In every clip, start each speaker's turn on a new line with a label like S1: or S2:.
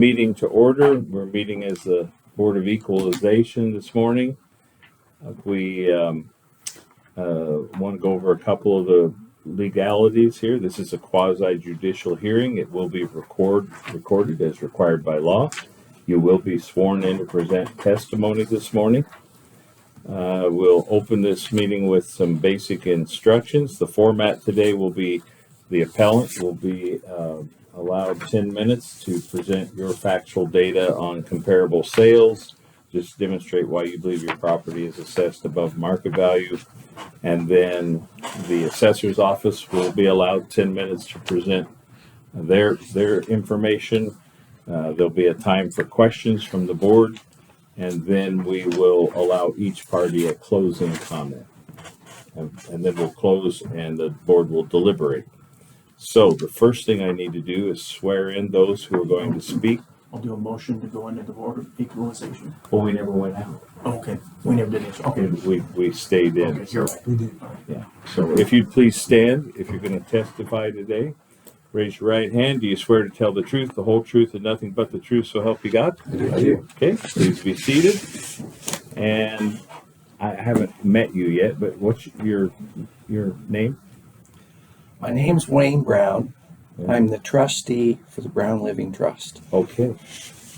S1: Meeting to order. We're meeting as the Board of Equalization this morning. We want to go over a couple of the legalities here. This is a quasi-judicial hearing. It will be recorded as required by law. You will be sworn in to present testimony this morning. We'll open this meeting with some basic instructions. The format today will be the appellant will be allowed 10 minutes to present your factual data on comparable sales. Just demonstrate why you believe your property is assessed above market value. And then the assessor's office will be allowed 10 minutes to present their information. There'll be a time for questions from the board, and then we will allow each party a closing comment. And then we'll close and the board will deliberate. So the first thing I need to do is swear in those who are going to speak.
S2: I'll do a motion to go into the Board of Equalization.
S1: Well, we never went out.
S2: Okay, we never did this. Okay.
S1: We stayed in.
S2: Okay, you're right.
S3: We did.
S1: Yeah. So if you'd please stand, if you're going to testify today, raise your right hand. Do you swear to tell the truth, the whole truth, and nothing but the truth, so help you God?
S3: I do.
S1: Okay, please be seated. And I haven't met you yet, but what's your name?
S4: My name's Wayne Brown. I'm the trustee for the Brown Living Trust.
S1: Okay.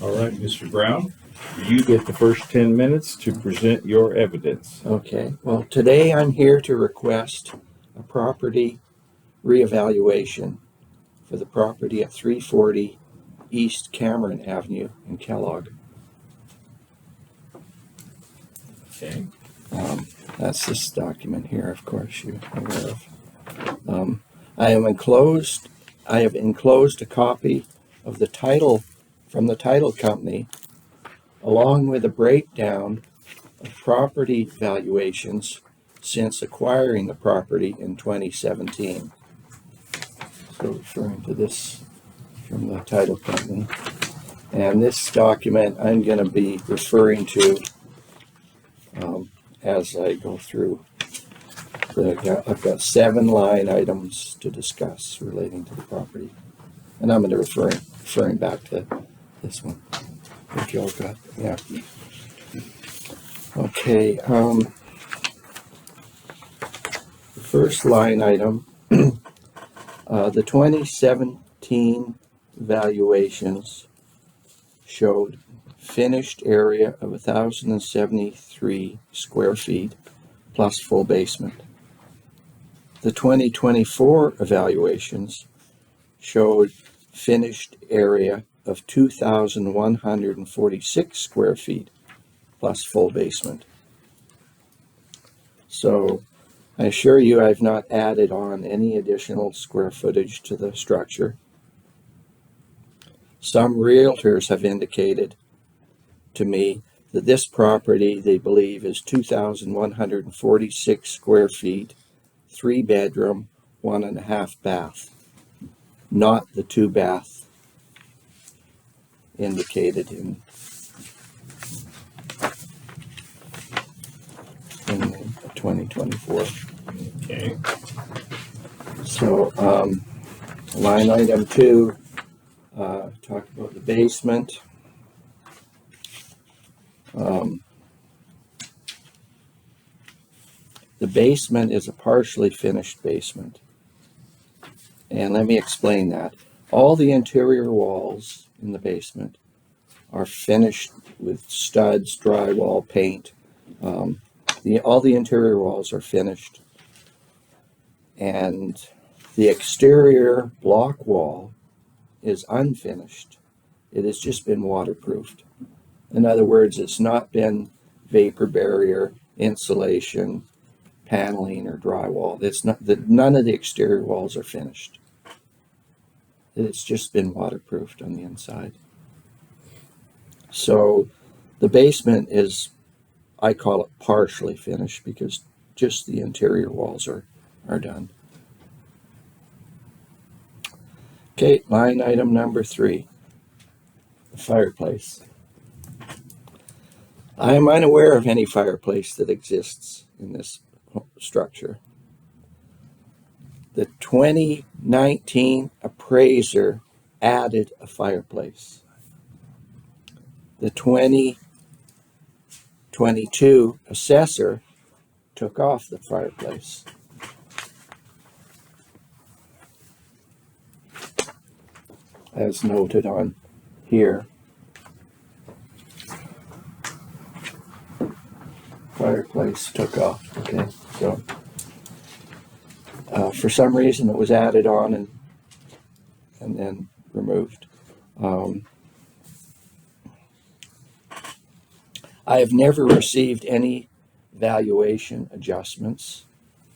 S1: All right, Mr. Brown, you get the first 10 minutes to present your evidence.
S4: Okay, well, today I'm here to request a property reevaluation for the property at 340 East Cameron Avenue in Kellogg.
S1: Okay.
S4: That's this document here, of course, you're aware of. I have enclosed a copy of the title from the title company, along with a breakdown of property valuations since acquiring the property in 2017. So referring to this from the title company. And this document I'm going to be referring to as I go through. I've got 7 line items to discuss relating to the property. And I'm going to referring back to this one. If y'all got, yeah. Okay, the first line item, the 2017 valuations showed finished area of 1,073 square feet plus full basement. The 2024 evaluations showed finished area of 2,146 square feet plus full basement. So I assure you I've not added on any additional square footage to the structure. Some realtors have indicated to me that this property they believe is 2,146 square feet, 3 bedroom, 1.5 bath, not the 2 bath indicated in 2024.
S1: Okay.
S4: So line item 2, talk about the basement. The basement is a partially finished basement. And let me explain that. All the interior walls in the basement are finished with studs, drywall, paint. All the interior walls are finished. And the exterior block wall is unfinished. It has just been waterproofed. In other words, it's not been vapor barrier, insulation, paneling, or drywall. It's not that none of the exterior walls are finished. It's just been waterproofed on the inside. So the basement is, I call it partially finished because just the interior walls are done. Okay, line item number 3, the fireplace. I am unaware of any fireplace that exists in this structure. The 2019 appraiser added a fireplace. the 2022 assessor took off the fireplace. As noted on here. Fireplace took off. Okay, so for some reason it was added on and then removed. I have never received any valuation adjustments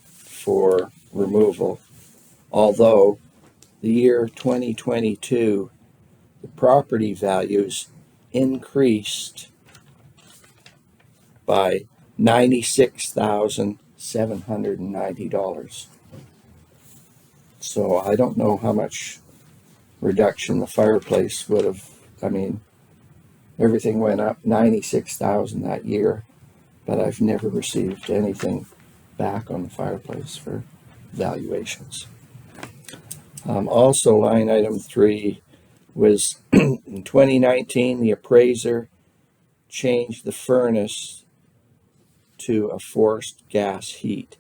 S4: for removal, although the year 2022, the property values increased by $96,790. So I don't know how much reduction the fireplace would have. I mean, everything went up 96,000 that year, but I've never received anything back on the fireplace for valuations. Also, line item 3 was in 2019, the appraiser changed the furnace to a forced gas heat.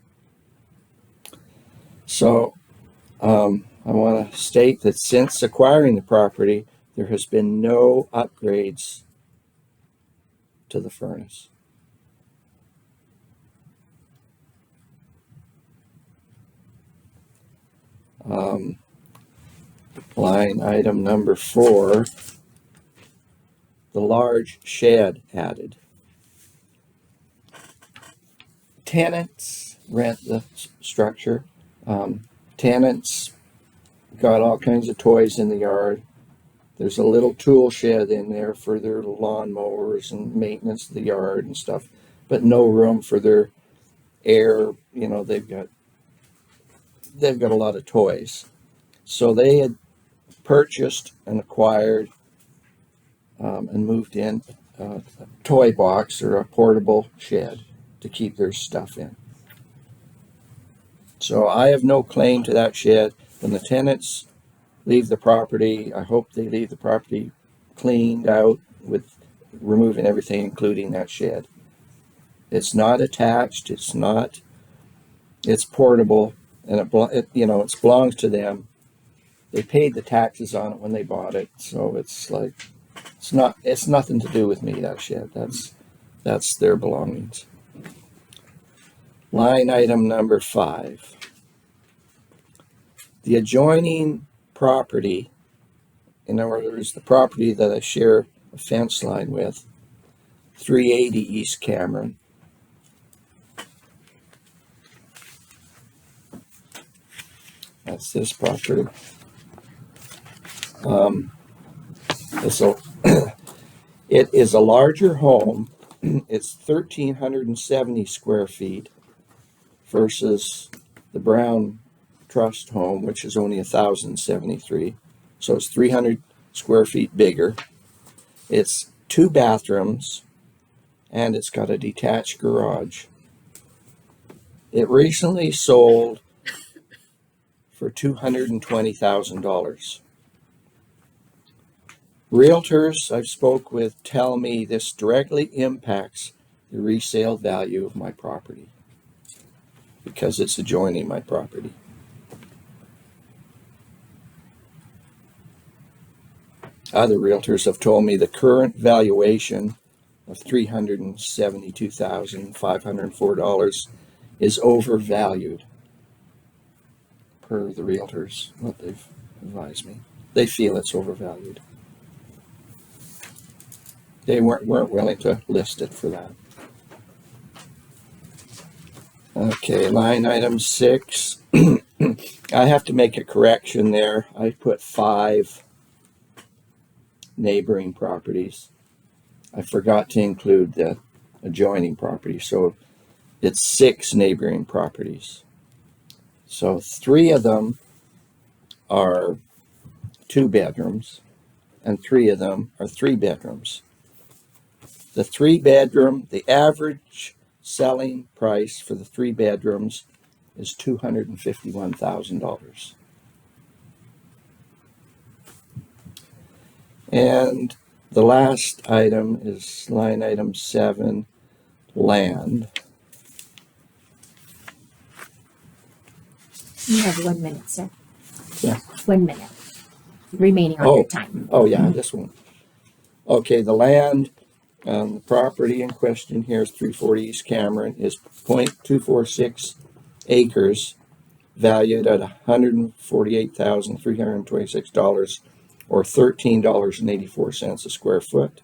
S4: So I want to state that since acquiring the property, there has been no upgrades to the furnace. Line item number 4, the large shed added. Tenants rent the structure. Tenants got all kinds of toys in the yard. There's a little tool shed in there for their lawnmowers and maintenance of the yard and stuff, but no room for their air. You know, they've got a lot of toys. So they had purchased and acquired and moved in a toy box or a portable shed to keep their stuff in. So I have no claim to that shed. When the tenants leave the property, I hope they leave the property cleaned out with removing everything, including that shed. It's not attached. It's portable, and it belongs to them. They paid the taxes on it when they bought it, so it's nothing to do with me, that shed. That's their belongings. Line item number 5. The adjoining property, in other words, the property that I share a fence line with, 380 East Cameron. That's this property. It is a larger home. It's 1,370 square feet versus the Brown Trust home, which is only 1,073. So it's 300 square feet bigger. It's 2 bathrooms, and it's got a detached garage. It recently sold for $220,000. Realtors I've spoke with tell me this directly impacts the resale value of my property because it's adjoining my property. Other realtors have told me the current valuation of $372,504 is overvalued per the realtors, what they've advised me. They feel it's overvalued. They weren't willing to list it for that. Okay, line item 6. I have to make a correction there. I put 5 neighboring properties. I forgot to include the adjoining property, so it's 6 neighboring properties. So 3 of them are 2 bedrooms, and 3 of them are 3 bedrooms. The 3-bedroom, the average selling price for the 3 bedrooms is $251,000. And The last item is line item 7, land.
S3: You have 1 minute, sir.
S4: Yeah.
S3: 1 minute remaining on your time.
S4: Oh, yeah, this one. Okay, the land, the property in question here is 340 East Cameron, is 0.246 acres, valued at $148,326, or $13.84 a square foot.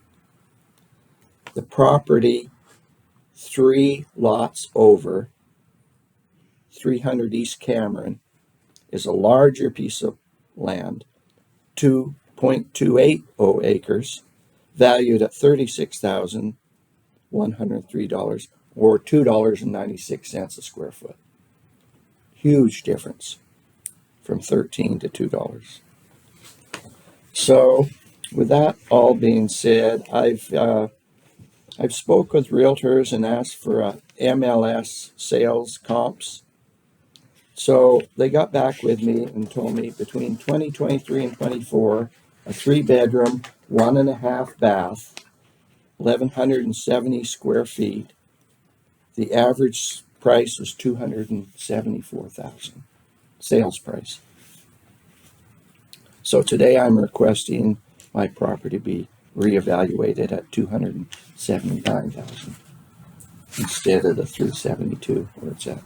S4: The property 3 lots over, 300 East Cameron, is a larger piece of land, 2.280 acres, valued at $36,103, or $2.96 a square foot. Huge difference from $13 to $2. So, with that all being said, I've spoke with realtors and asked for MLS sales comps. So they got back with me and told me between 2023 and 24, a 3-bedroom, 1.5 bath, 1,170 square feet. The average price was $274,000 sales price. So today I'm requesting my property be reevaluated at $279,000 instead of the $372 where it's at.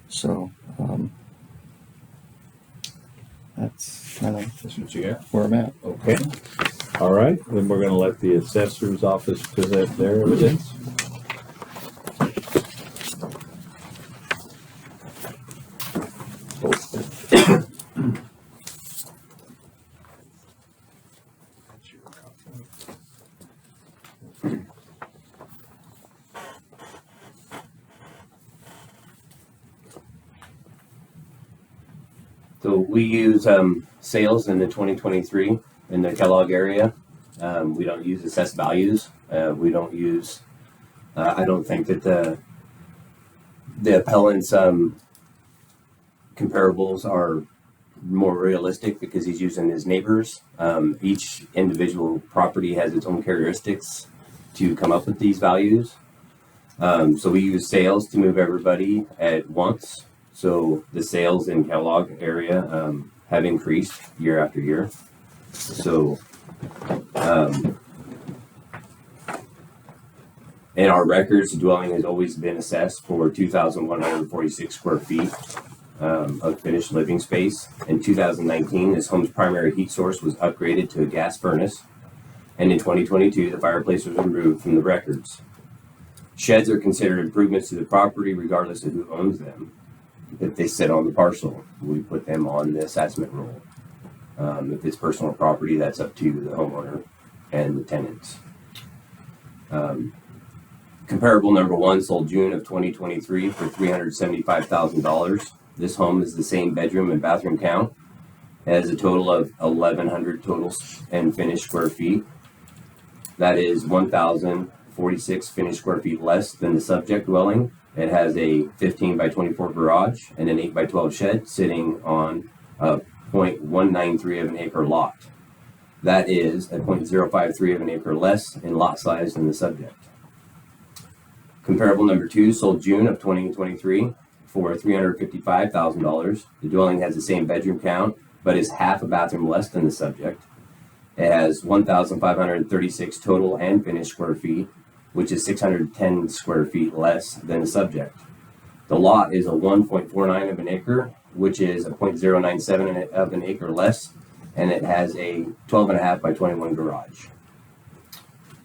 S4: So that's kind of
S1: That's what you got?
S4: where I'm at.
S1: Okay. All right. Then we're going to let the assessor's office present their evidence.
S5: So we use sales in the 2023 in the Kellogg area. We don't use assessed values. We don't use. I don't think that the appellant's comparables are more realistic because he's using his neighbors. Each individual property has its own characteristics to come up with these values. So we use sales to move everybody at once. So the sales in Kellogg area have increased year after year. So in our records, the dwelling has always been assessed for 2,146 square feet of finished living space. In 2019, this home's primary heat source was upgraded to a gas furnace. And in 2022, the fireplace was removed from the records. Sheds are considered improvements to the property regardless of who owns them. If they sit on the parcel, we put them on the assessment roll. If it's personal property, that's up to the homeowner and the tenants. Comparable number 1 sold June of 2023 for $375,000. This home is the same bedroom and bathroom count. It has a total of 1,100 total and finished square feet. That is 1,046 finished square feet less than the subject dwelling. It has a 15 by 24 garage and an 8 by 12 shed sitting on a 0.193 of an acre lot. That is a 0.053 of an acre less in lot size than the subject. Comparable number 2 sold June of 2023 for $355,000. The dwelling has the same bedroom count, but is half a bathroom less than the subject. It has 1,536 total and finished square feet, which is 610 square feet less than the subject. The lot is a 1.49 of an acre, which is a 0.097 of an acre less, and it has a 12.5 by 21 garage.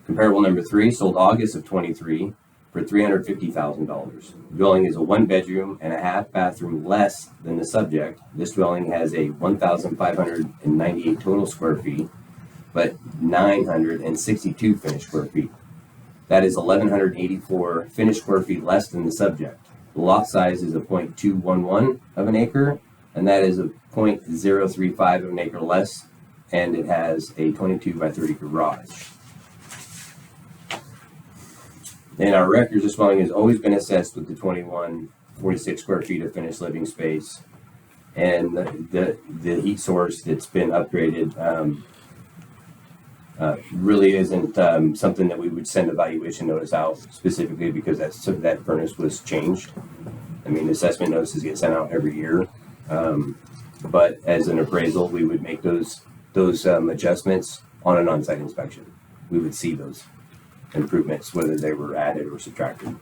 S5: Comparable number 3 sold August of 23 for $350,000. The dwelling is a 1-bedroom and a half bathroom less than the subject. This dwelling has a 1,598 total square feet, but 962 finished square feet. That is 1,184 finished square feet less than the subject. The lot size is a 0.211 of an acre, and that is a 0.035 of an acre less, and it has a 22 by 30 garage. In our records, this dwelling has always been assessed with the 2,146 square feet of finished living space, and the heat source that's been upgraded Really isn't something that we would send a valuation notice out specifically because that furnace was changed. I mean, assessment notices get sent out every year, but as an appraisal, we would make those adjustments on an on-site inspection. We would see those improvements, whether they were added or subtracted.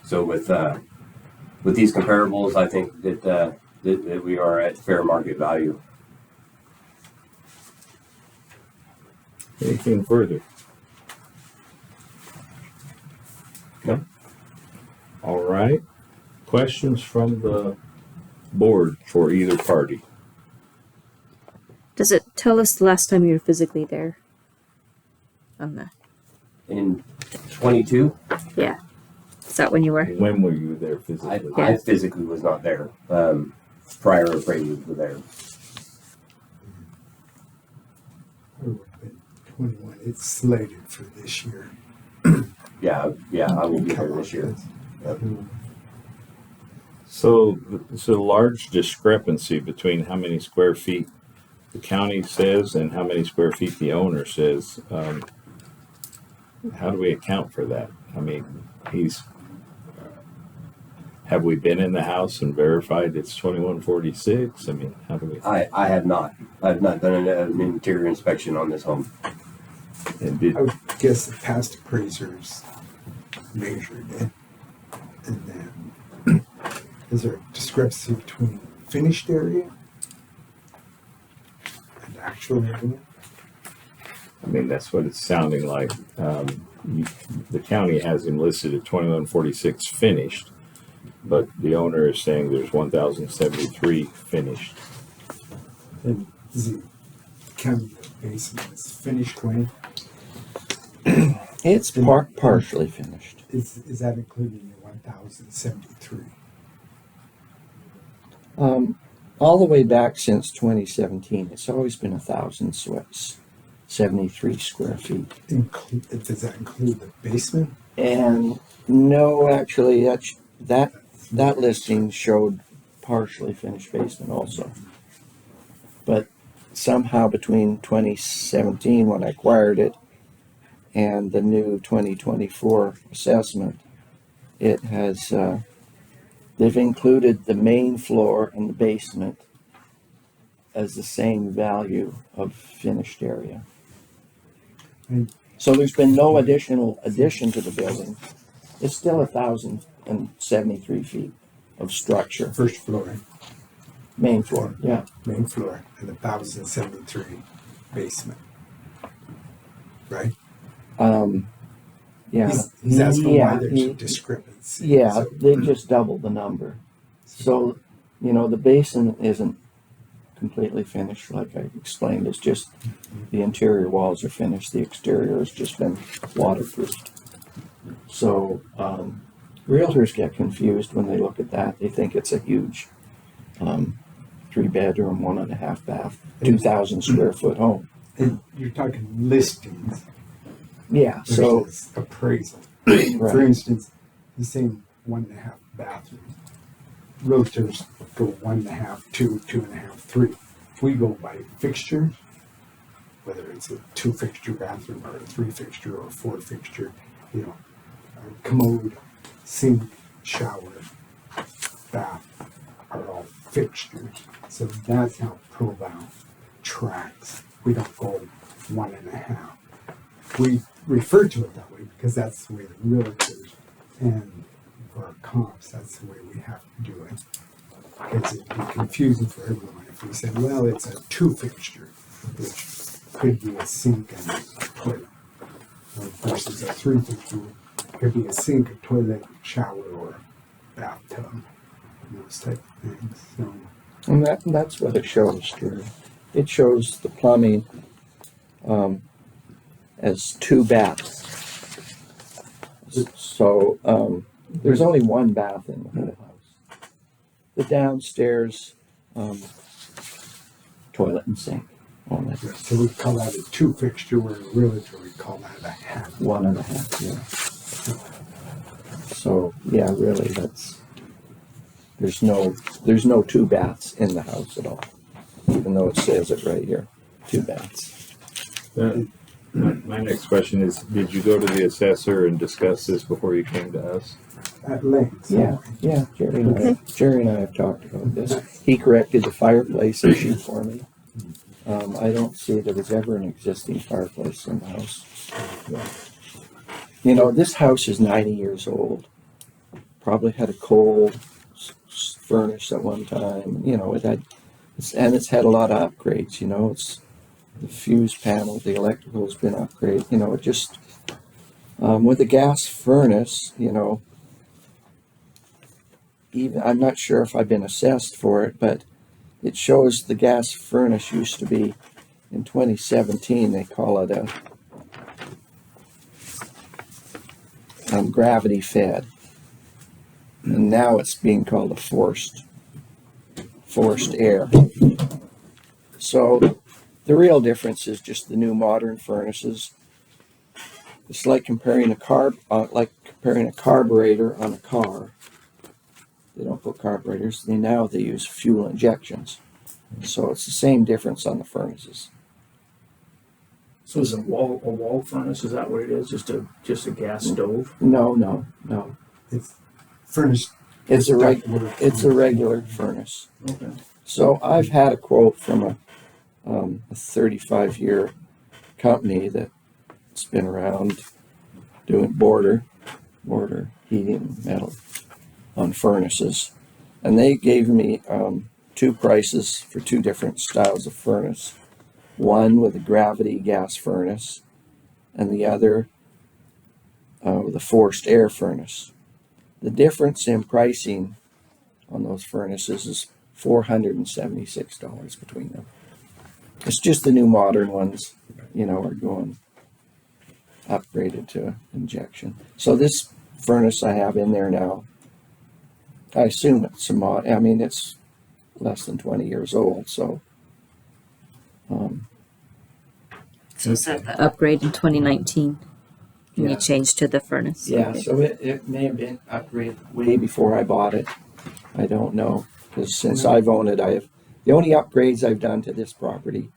S5: So with these comparables, I think that we are at fair market value.
S1: Anything further? Okay. All right. Questions from the board for either party?
S6: Does it tell us the last time you were physically there? On the
S5: In 22,
S6: yeah, is that when you were?
S1: When were you there physically?
S5: I physically was not there. Prior appraisals were there.
S7: I would have been 21. It's slated for this year.
S5: Yeah, I will be there this year.
S1: So it's a large discrepancy between how many square feet the county says and how many square feet the owner says. How do we account for that? I mean, have we been in the house and verified it's 2146? I mean, how do we?
S5: I have not. I've not done an interior inspection on this home.
S1: And did,
S7: I would guess the past appraisers measured it. And then, is there a discrepancy between finished area and actual area?
S1: I mean, that's what it's sounding like. The county has him listed at 2146 finished, but the owner is saying there's 1073 finished.
S7: And is the county basement is finished when?
S4: It's partially finished.
S7: Is that including your 1,073?
S4: All the way back since 2017, it's always been 1,073 square feet.
S7: Does that include the basement?
S4: And no, actually, that listing showed partially finished basement also. But somehow between 2017 when I acquired it and the new 2024 assessment, it has they've included the main floor and the basement as the same value of finished area.
S7: And
S4: So there's been no addition to the building. It's still 1,073 feet of structure.
S7: first floor,
S4: Main floor, yeah.
S7: main floor, and 1,073 basement. Right?
S4: Yeah.
S7: He's asking
S4: Yeah,
S7: why there's a discrepancy.
S4: Yeah,
S7: So-
S4: they just doubled the number. So, the basin isn't completely finished, like I explained. It's just the interior walls are finished. The exterior has just been waterproofed. So, realtors get confused when they look at that. They think it's a huge 3-bedroom, 1.5 bath, 2,000 square foot home.
S7: And you're talking listings
S4: Yeah, so,
S7: versus appraisal. For
S4: right.
S7: instance, he's saying 1.5 bathroom. Realtors go 1.5, 2, 2.5, 3. If we go by fixtures, whether it's a 2-fixture bathroom or a 3-fixture or a 4-fixture, a commode, sink, shower, bath are all fixtures. So that's how ProVal tracks. We don't go 1.5. We refer to it that way because that's the way the realtors and for our comps, that's the way we have to do it. Because it'd be confusing for everyone if we said, well, it's a 2-fixture, which could be a sink and a toilet, versus a 3-fixture, could be a sink, a toilet, shower, or a bathtub, those type of things. So,
S4: And that's what it shows here. It shows the plumbing as 2 baths. So there's only 1 bath in the whole house. The downstairs toilet and sink only.
S7: so we call that a 2-fixture, where a realtor would call that a half.
S4: 1.5, yeah. So yeah, really, there's no 2 baths in the house at all. even though it says it right here, 2 baths.
S1: My next question is, did you go to the assessor and discuss this before you came to us?
S7: At length.
S4: Yeah, Jerry and I have talked about this. He corrected the fireplace issue for me. I don't see there was ever an existing fireplace in the house. You know, this house is 90 years old. Probably had a coal furnace at one time. You know, it's had a lot of upgrades. You know, it's the fuse panel, the electrical has been upgraded. You know, it just with a gas furnace. You know, even I'm not sure if I've been assessed for it, but it shows the gas furnace used to be in 2017. They call it a gravity fed, and now it's being called a forced air. So the real difference is just the new modern furnaces. It's like comparing a carburetor on a car. They don't put carburetors. They use fuel injections. So it's the same difference on the furnaces.
S2: So is it a wall furnace? Is that what it is? Just a gas stove?
S4: No.
S7: It's furnished.
S4: It's a regular furnace.
S2: Okay.
S4: So I've had a quote from a 35-year company that's been around doing border heating metal on furnaces, and they gave me 2 prices for 2 different styles of furnace. One with a gravity gas furnace, and the other with a forced air furnace. The difference in pricing on those furnaces is $476 between them. It's just the new modern ones, you know, are going upgraded to injection. So this furnace I have in there now, I assume it's it's less than 20 years old, so.
S6: So is that the upgrade in 2019? And
S4: Yeah.
S6: you changed to the furnace?
S4: Yeah,
S6: Okay.
S4: so it may have been upgraded way before I bought it. I don't know, because since I've owned it, the only upgrades I've done to this property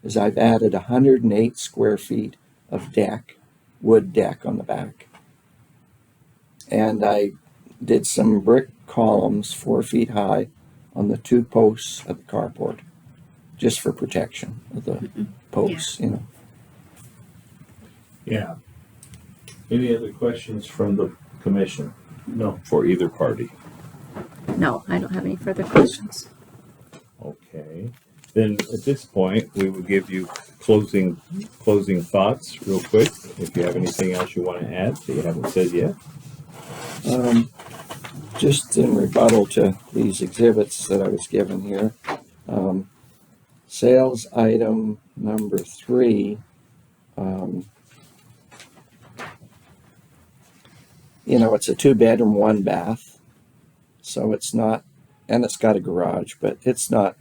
S4: is I've added 108 square feet of wood deck on the back. And I did some brick columns 4 feet high on the 2 posts of the carport, just for protection of the posts, you know.
S1: Yeah. Any other questions from the commission
S2: No.
S1: for either party?
S6: No, I don't have any further questions.
S1: Okay. Then at this point, we will give you closing thoughts real quick. If you have anything else you want to add that you haven't said yet.
S4: Just in rebuttal to these exhibits that I was given here, sales item number 3, you know, it's a 2-bedroom, 1 bath, so it's not, and it's got a garage, but it's not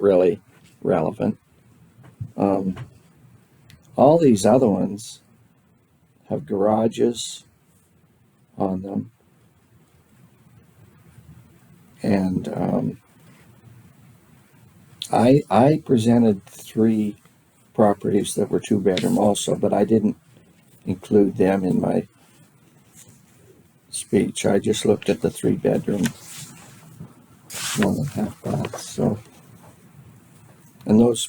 S4: really relevant. All these other ones have garages on them. And I presented 3 properties that were 2-bedroom also, but I didn't include them in my speech. I just looked at the 3-bedroom, 1.5 baths. So, and those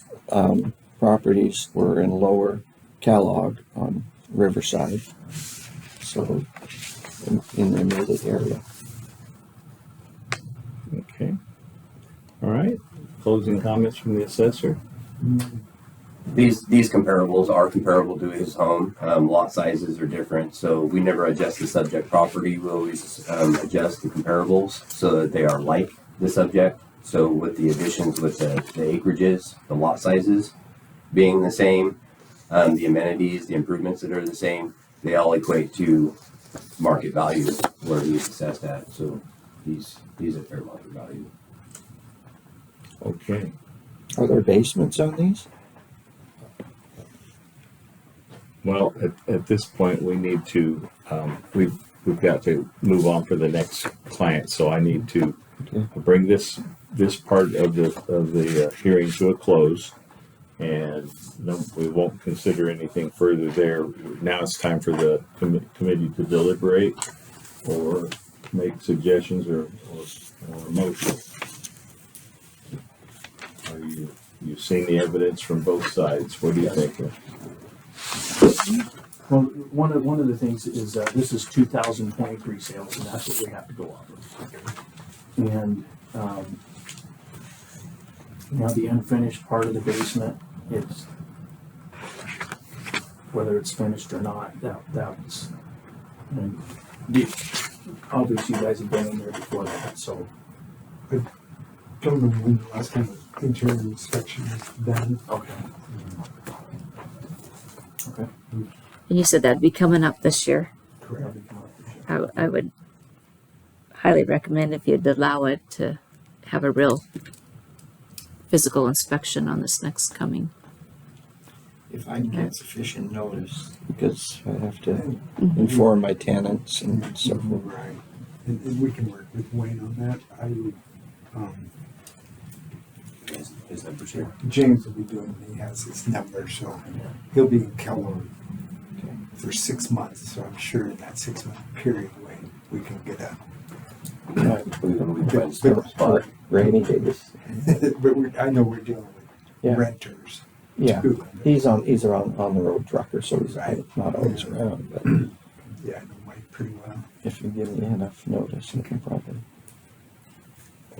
S4: properties were in Lower Kellogg on Riverside, so in the immediate area.
S1: Okay. All right. Closing comments from the assessor.
S5: These comparables are comparable to his home. Lot sizes are different, so we never adjust the subject property. We always adjust the comparables so that they are like the subject. So with the additions with the acreages, the lot sizes being the same, the amenities, the improvements that are the same, they all equate to market value where he's assessed at. So he's at fair market value.
S1: Okay.
S4: Are there basements on these?
S1: Well, at this point, we need to, we've got to move on for the next client. So I need to bring this this part of the hearing to a close, and no, we won't consider anything further there. Now it's time for the committee to deliberate or make suggestions or motions. Are you've seen the evidence from both sides? What do you think?
S2: Well, one of the things is, this is 2023 sales, and that's what we have to go off of. And, the unfinished part of the basement, it's, whether it's finished or not, that's, and obviously you guys have been in there before that, so.
S7: Don't know when the last time the interior inspection was done.
S2: Okay. Okay.
S6: And you said that'd be coming up this year.
S7: Correct.
S6: I would highly recommend if you'd allow it to have a real physical inspection on this next coming.
S4: If I can get sufficient notice, because I have to inform my tenants and so forth.
S7: Right. And we can work with Wayne on that. I would,
S5: His number, sure.
S7: James will be doing, he has his number, so he'll be in Keller for 6 months. So I'm sure in that 6 month period, Wayne, we can get a.
S4: Rainy days.
S7: But I know we're dealing with
S4: Yeah.
S7: renters.
S4: Yeah,
S7: too.
S4: he's on the road trucker, so he's not always around. But
S7: Yeah, I know Mike pretty well.
S4: if you give me enough notice, I can probably.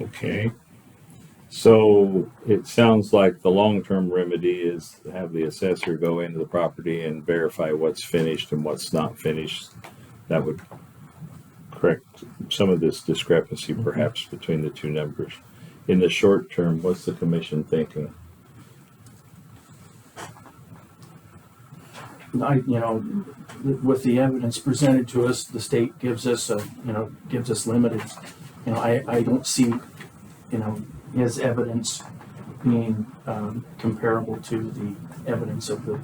S1: Okay. So it sounds like the long-term remedy is to have the assessor go into the property and verify what's finished and what's not finished. That would correct some of this discrepancy perhaps between the two numbers. In the short term, what's the commission thinking?
S2: With the evidence presented to us, the state gives us limited, I don't see, his evidence being, comparable to the evidence of the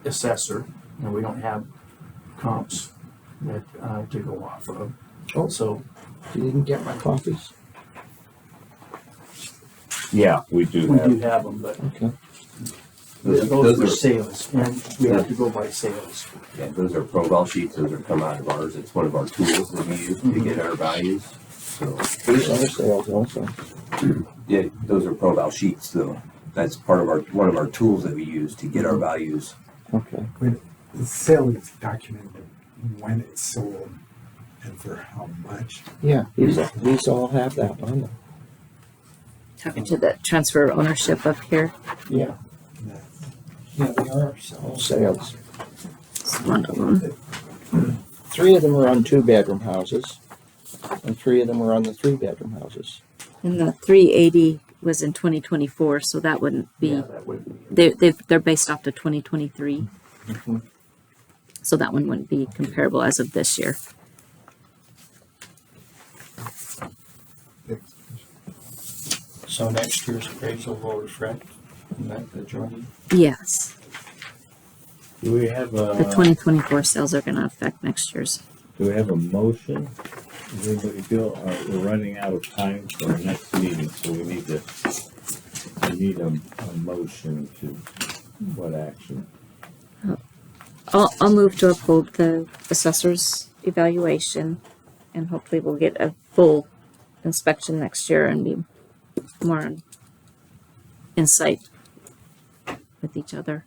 S2: assessor. We don't have comps that, to go off of.
S4: Oh.
S2: So,
S4: You didn't get my copies?
S1: Yeah, we do
S2: we
S1: have.
S2: do have them, but
S4: Okay.
S2: those are sales, and we have to go by sales.
S5: Yeah, those are profile sheets. Those are come out of ours. It's one of our tools that we use to get our values. So
S4: These are sales also.
S5: yeah, those are profile sheets though. That's part of one of our tools that we use to get our values.
S4: Okay.
S7: The sale is documented when it's sold and for how much.
S4: Yeah, these all have that on them.
S6: Talking to the transfer of ownership up here.
S4: Yeah. Yeah, they are all sales.
S6: It's one of them.
S4: 3 of them are on 2-bedroom houses, and 3 of them are on the 3-bedroom houses.
S6: And the 380 was in 2024, so that wouldn't be.
S2: Yeah, that would be.
S6: They're based off to 2023, so that one wouldn't be comparable as of this year.
S4: So next year's appraisal will reflect that majority.
S6: Yes,
S1: Do we have
S6: the
S1: a
S6: 2024 sales are going to affect next year's.
S1: motion? Does anybody feel we're running out of time for our next meeting, so we need a motion to what action?
S6: I'll move to uphold the assessor's evaluation, and hopefully we'll get a full inspection next year and be more on insight with each other.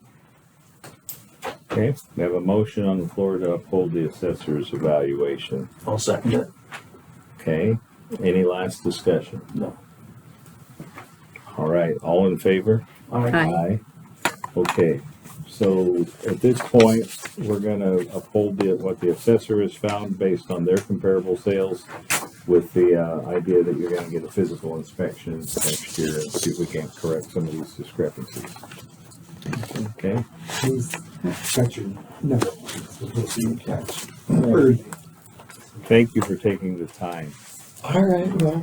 S1: Okay, we have a motion on the floor to uphold the assessor's evaluation.
S2: I'll second it.
S1: Okay, any last discussion?
S2: No.
S1: All right, all in favor?
S6: Aye.
S1: Okay, so at this point, we're gonna uphold what the assessor has found based on their comparable sales with the idea that you're gonna get a physical inspection next year and see if we can correct some of these discrepancies. Okay,
S7: Who's got your number? So we'll see you catch.
S1: thank you for taking the time.
S4: All right, well.